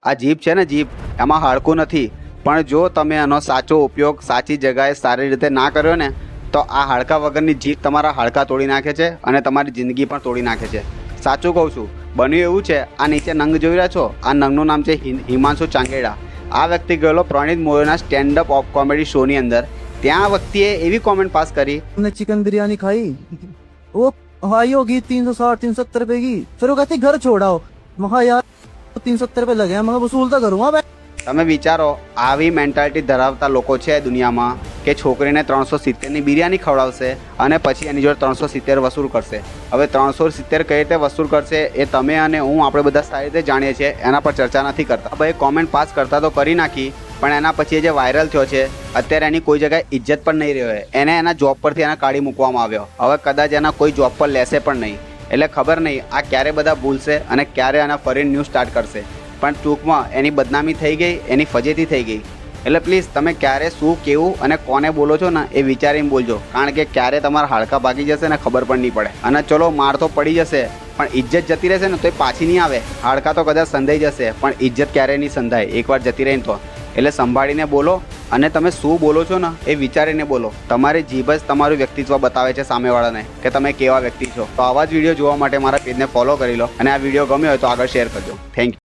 આ જીભ છે ને, જીભ એમાં હાડકું નથી, પણ જો તમે એનો સાચો ઉપયોગ સાચી જગાએ સારી રીતે ના કર્યો ને તો આ હાડકા વગરની જીભ તમારા હાડકા તોડી નાખે છે અને તમારી જિંદગી પણ તોડી નાખે છે. સાચું કહું છું. બન્યું એવું છે, આ નીચે નંગ જોઈ રહ્યા છો, આ નંગનું નામ છે હિમાંશુ ચાંગેડા. આ વ્યક્તિ ગયેલો પ્રણીત મોર્યના સ્ટેન્ડ અપ કોમેડી શોની અંદર. ત્યાં વ્યક્તિએ એવી કોમેન્ટ પાસ કરી, हमने चिकन बिरयानी खाई, वो हाई होगी 360 370 रुपए की. फिर वो कहती घर छोड़ाओ. महा यार 370 रुपए लगे हैं, मगर वसूल तो करूंगा. તમે વિચારો આવી મેન્ટાલિટી ધરાવતા લોકો છે દુનિયામાં કે છોકરીને 370ની બિરયાની ખવડાવશે અને પછી એની જોડે 370 વસૂલ કરશે. હવે 370 કઈ રીતે વસૂલ કરશે એ તમે અને હું આપણે બધા સારી રીતે જાણીએ છીએ, એના પર ચર્ચા નથી કરતા. ભાઈ કોમેન્ટ પાસ કરતા તો કરી નાખી, પણ એના પછી જે વાયરલ થયો છે અત્યારે એની કોઈ જગ્યાએ ઇજ્જત પણ નહીં રહ્યો. એને એના જોબ પરથી એને કાઢી મૂકવામાં આવ્યો. હવે કદાચ એના કોઈ જોબ પર લેશે પણ નહીં. એટલે ખબર નહીં આ ક્યારે બધા ભૂલશે અને ક્યારે આના ફરી ન્યૂઝ સ્ટાર્ટ કરશે. પણ ટૂંકમાં એની બદનામી થઈ ગઈ, એની ફજેતી થઈ ગઈ. એટલે પ્લીઝ તમે ક્યારે શું કેવું અને કોને બોલો છો ને એ વિચારીને બોલજો, કારણ કે ક્યારે તમારા હાડકા ભાગી જશે ને ખબર પણ નહીં પડે. અને ચલો માર તો પડી જશે, પણ ઇજ્જત જતી રહેશે ને તો એ પાછી નહીં આવે. હાડકા તો કદાચ સંધાઈ જશે, પણ ઇજ્જત ક્યારેય નહીં સંધાય એકવાર જતી રહીને તો. એટલે સંભાળીને બોલો અને તમે શું બોલો છો ને એ વિચારીને બોલો. તમારી જીભ જ તમારું વ્યક્તિત્વ બતાવે છે સામેવાળાને કે તમે કેવા વ્યક્તિ છો. તો આવા જ વિડીયો જોવા માટે મારા પેજને ફોલો કરી લો અને આ વિડીયો ગમ્યો હોય તો આગળ શેર કરજો. Thank you.